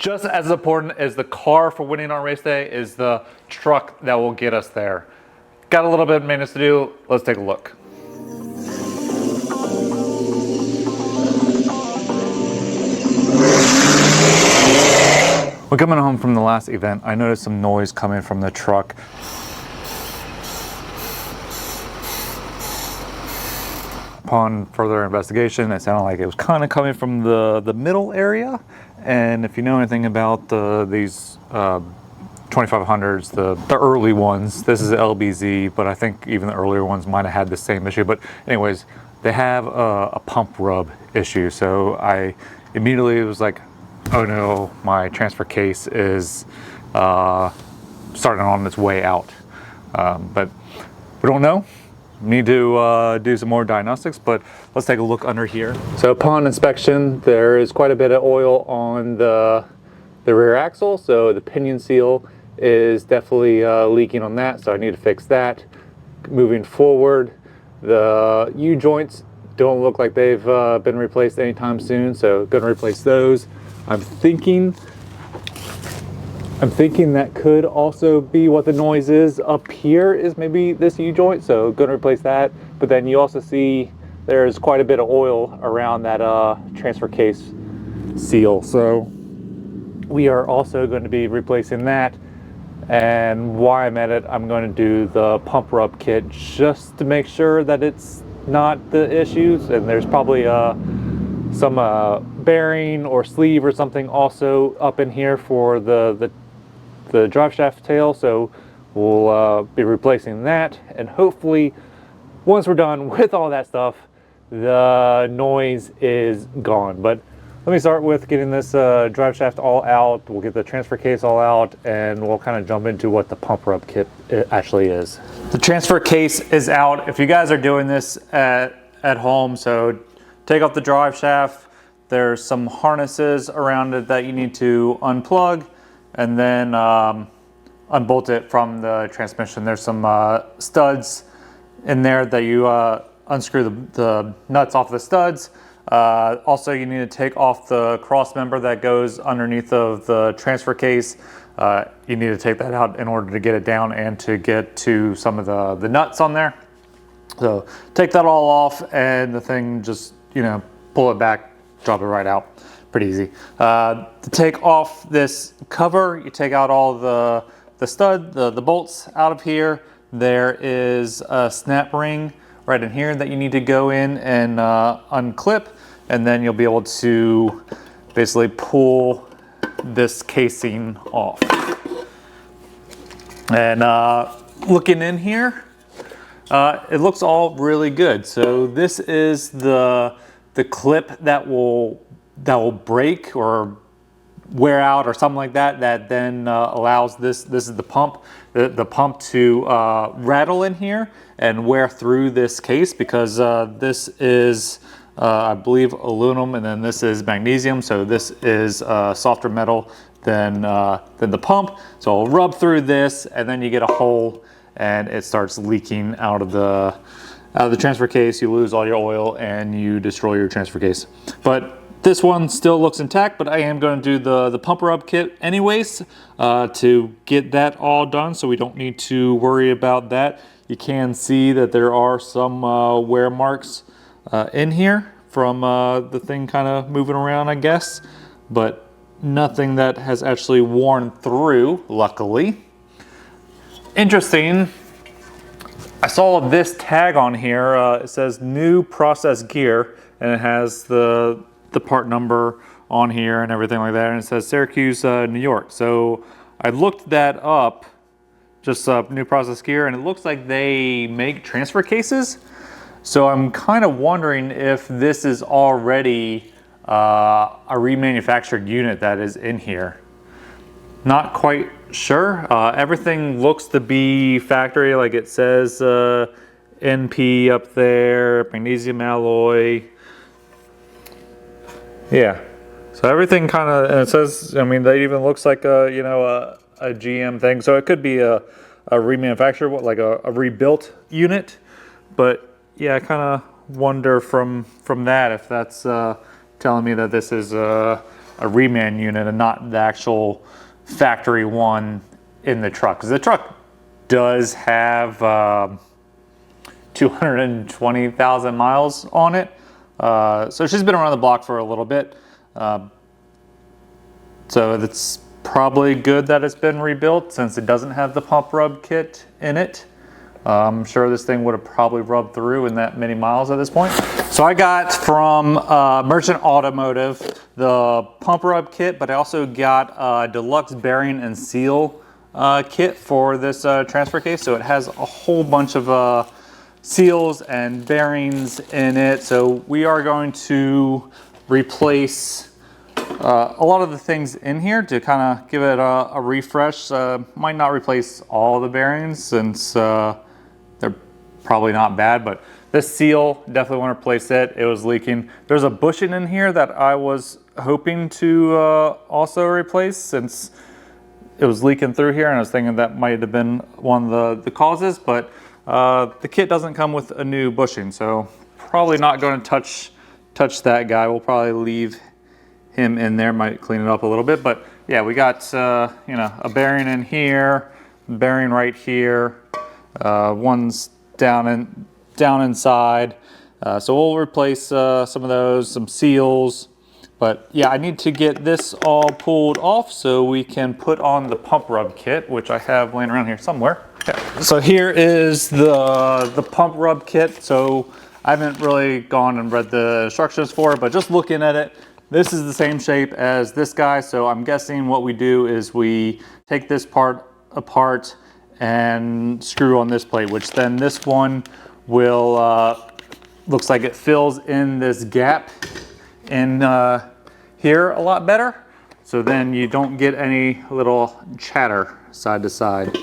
just as important as the car for winning on race day is the truck that will get us there. Got a little bit of maintenance to do. Let's take a look. When coming home from the last event, I noticed some noise coming from the truck. Upon further investigation, it sounded like it was kind of coming from the middle area. And if you know anything about these 2500s, the early ones, this is LBZ, but I think even the earlier ones might have had the same issue. But anyways, they have a pump rub issue. So I immediately was like, oh no, my transfer case is starting on its way out. But we don't know. Need to do some more diagnostics, but let's take a look under here. So upon inspection, there is quite a bit of oil on the rear axle. So the pinion seal is definitely leaking on that. So I need to fix that. Moving forward, the U-joints don't look like they've been replaced anytime soon. So gonna replace those. I'm thinking that could also be what the noise is up here, is maybe this U-joint, so gonna replace that. But then you also see there's quite a bit of oil around that transfer case seal. So we are also going to be replacing that. And while I'm at it, I'm going to do the pump rub kit just to make sure that it's not the issues. And there's probably some bearing or sleeve or something also up in here for the drive shaft tail, so we'll be replacing that, and hopefully once we're done with all that stuff, the noise is gone. But let me start with getting this drive shaft all out. We'll get the transfer case all out, and we'll kind of jump into what the pump rub kit actually is. The transfer case is out. If you guys are doing this at home, so take off the drive shaft. There's some harnesses around it that you need to unplug, and then unbolt it from the transmission. There's some studs in there that you unscrew the nuts off the studs. Also, you need to take off the cross member that goes underneath of the transfer case. You need to take that out in order to get it down and to get to some of the nuts on there. So take that all off, and the thing just, pull it back, drop it right out. Pretty easy. To take off this cover, you take out all the stud, the bolts out of here. There is a snap ring right in here that you need to go in and unclip, and then you'll be able to basically pull this casing off. And looking in here, it looks all really good. So this is the clip that will break or wear out or something like that, that then allows this is the pump to rattle in here and wear through this case, because this is I believe aluminum, and then this is magnesium, so this is softer metal than the pump. So I'll rub through this, and then you get a hole and it starts leaking out of the transfer case. You lose all your oil and you destroy your transfer case. But this one still looks intact, but I am going to do the pump rub kit anyways to get that all done, so we don't need to worry about that. You can see that there are some wear marks in here from the thing kind of moving around, I guess, but nothing that has actually worn through, luckily. Interesting, I saw this tag on here. It says new process gear, and it has the part number on here and everything like that, and it says Syracuse, New York. So I looked that up, just new process gear, and it looks like they make transfer cases. So I'm kind of wondering if this is already a remanufactured unit that is in here. Not quite sure. Everything looks to be factory, like it says NP up there, magnesium alloy. Yeah, so everything kind of, and it says, I mean, that even looks like a GM thing. So it could be a remanufactured, like a rebuilt unit. But yeah, I kind of wonder from that if that's telling me that this is a reman unit and not the actual factory one in the truck. Because the truck does have 220,000 miles on it. So she's been around the block for a little bit. So it's probably good that it's been rebuilt since it doesn't have the pump rub kit in it. I'm sure this thing would have probably rubbed through in that many miles at this point. So I got from Merchant Automotive the pump rub kit, but I also got a deluxe bearing and seal kit for this transfer case. So it has a whole bunch of seals and bearings in it. So we are going to replace a lot of the things in here to kind of give it a refresh. Might not replace all the bearings since they're probably not bad, but this seal, definitely want to replace it. It was leaking. There's a bushing in here that I was hoping to also replace since it was leaking through here, and I was thinking that might have been one of the causes, but the kit doesn't come with a new bushing, so probably not going to touch that guy. We'll probably leave him in there, might clean it up a little bit, but yeah, we got you know, a bearing in here, bearing right here, one's down inside, so we'll replace some of those, some seals. But yeah, I need to get this all pulled off so we can put on the pump rub kit, which I have laying around here somewhere. Okay. So here is the pump rub kit. So I haven't really gone and read the instructions for it, but just looking at it, this is the same shape as this guy. So I'm guessing what we do is we take this part apart and screw on this plate, which then this one will, looks like it fills in this gap in here a lot better. So then you don't get any little chatter side to side.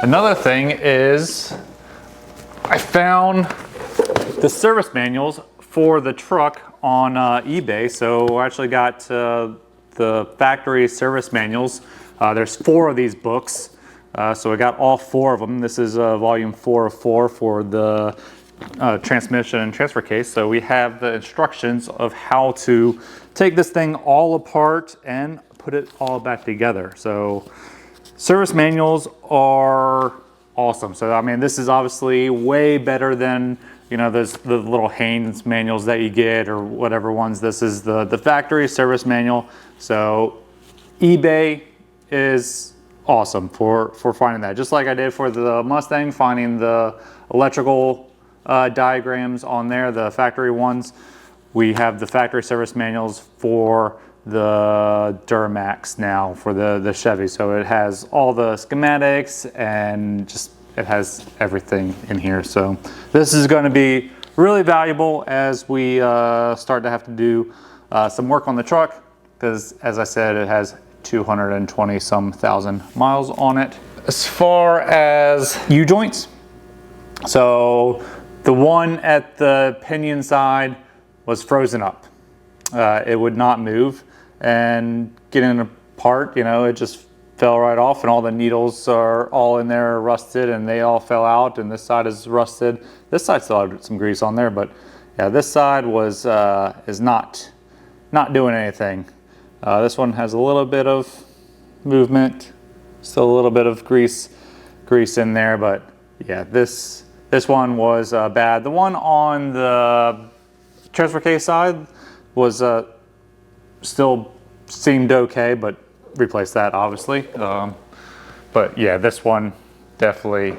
Another thing is I found the service manuals for the truck on eBay. So I actually got the factory service manuals. There's 4 of these books. So I got all 4 of them. This is volume 4 of 4 for the transmission and transfer case. So we have the instructions of how to take this thing all apart and put it all back together. So service manuals are awesome. So I mean, this is obviously way better than, you know, the little Haynes manuals that you get or whatever ones. This is the factory service manual. So eBay is awesome for finding that. Just like I did for the Mustang, finding the electrical diagrams on there, the factory ones. We have the factory service manuals for the Duramax now for the Chevy. So it has all the schematics and just it has everything in here. So this is going to be really valuable as we start to have to do some work on the truck, because as I said, it has 220 some thousand miles on it. As far as U-joints, so the one at the pinion side was frozen up. It would not move, and getting apart, you know, it just fell right off, and all the needles are all in there rusted, and they all fell out, and this side is rusted. This side still had some grease on there, but yeah, this side was is not doing anything. This one has a little bit of movement, still a little bit of grease in there, but yeah, this one was bad. The one on the transfer case side was still seemed okay, but replace that obviously. But yeah, this one definitely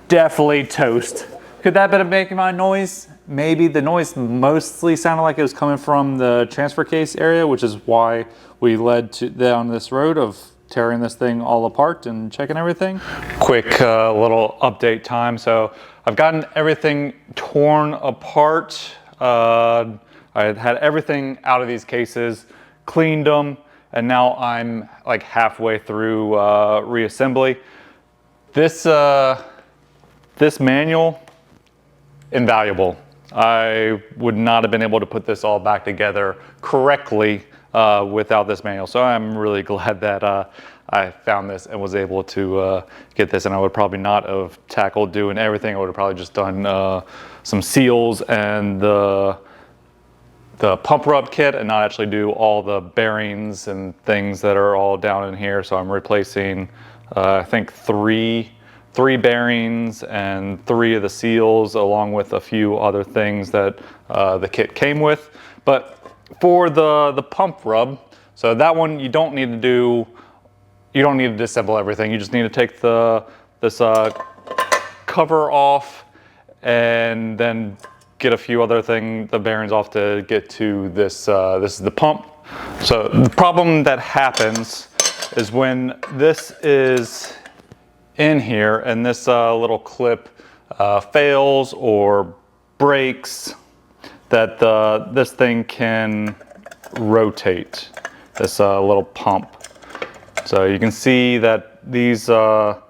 toast. Could that have been making my noise? Maybe. The noise mostly sounded like it was coming from the transfer case area, which is why we led down this road of tearing this thing all apart and checking everything. Quick little update time. So I've gotten everything torn apart. I had everything out of these cases, cleaned them, and now I'm like halfway through reassembly. This manual, invaluable. I would not have been able to put this all back together correctly without this manual. So I'm really glad that I found this and was able to get this, and I would probably not have tackled doing everything. I would have probably just done some seals and the pump rub kit and not actually do all the bearings and things that are all down in here. So I'm replacing, I think three bearings and 3 of the seals, along with a few other things that the kit came with. But for the pump rub, so that one you don't need to disassemble everything. You just need to take this cover off and then get a few other the bearings off to get to this. This is the pump. So the problem that happens is when this is in here and this little clip fails or breaks, that this thing can rotate, this little pump. So you can see that these are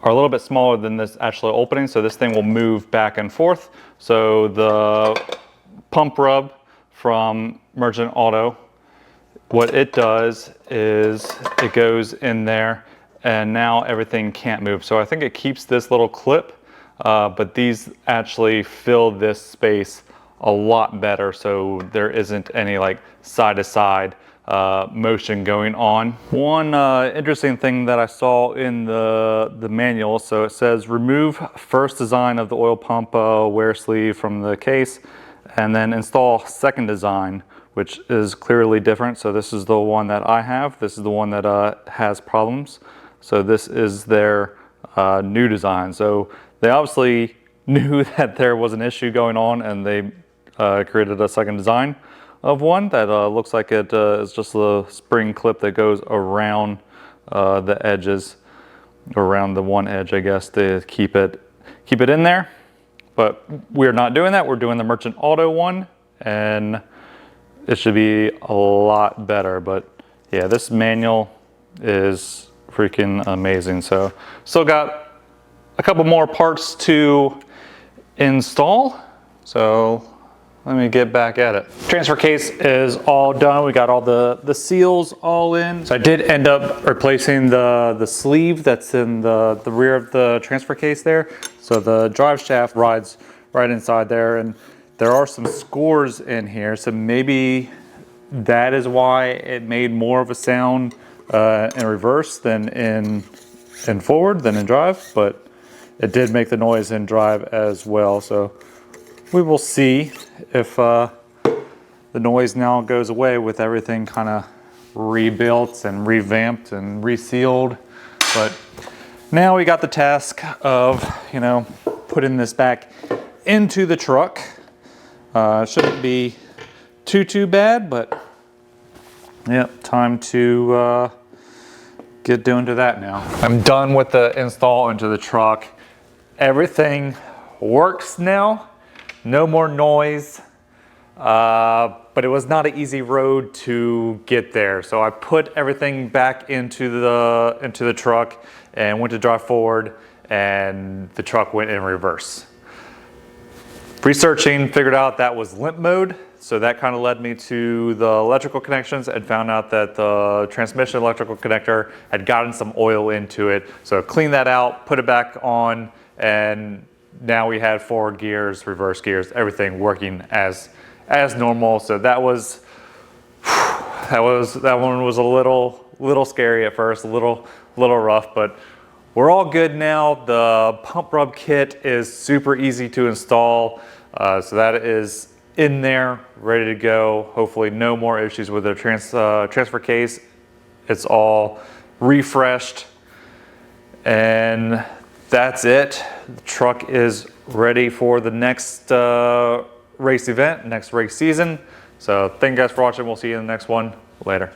a little bit smaller than this actual opening, so this thing will move back and forth. So the pump rub from Merchant Auto, what it does is it goes in there and now everything can't move. So I think it keeps this little clip, but these actually fill this space a lot better, so there isn't any like side to side motion going on. One interesting thing that I saw in the manual, so it says remove first design of the oil pump wear sleeve from the case and then install second design, which is clearly different. So this is the one that I have. This is the one that has problems. So this is their new design. So they obviously knew that there was an issue going on, and they created a second design of one that looks like it is just a spring clip that goes around the edges, around the one edge, I guess, to keep it in there. But we're not doing that. We're doing the Merchant Auto one, and it should be a lot better. But yeah, this manual is freaking amazing. So still got a couple more parts to install. So let me get back at it. Transfer case is all done. We got all the seals all in. So I did end up replacing the sleeve that's in the rear of the transfer case there. So the drive shaft rides right inside there, and there are some scores in here. So maybe that is why it made more of a sound in reverse than in forward than in drive, but it did make the noise in drive as well. So we will see if the noise now goes away with everything kind of rebuilt and revamped and resealed. But now we got the task of, putting this back into the truck. Shouldn't be too bad, but yep, time to get doing to that now. I'm done with the install into the truck. Everything works now. No more noise, but it was not an easy road to get there. So I put everything back into the truck and went to drive forward, and the truck went in reverse. Researching, figured out that was limp mode. So that kind of led me to the electrical connections and found out that the transmission electrical connector had gotten some oil into it. So clean that out, put it back on, and now we had forward gears, reverse gears, everything working as normal. So that one was a little scary at first, a little rough, but we're all good now. The pump rub kit is super easy to install. So that is in there, ready to go. Hopefully no more issues with the transfer case. It's all refreshed, and that's it. The truck is ready for the next race event, next race season. So thank you guys for watching. We'll see you in the next one. Later.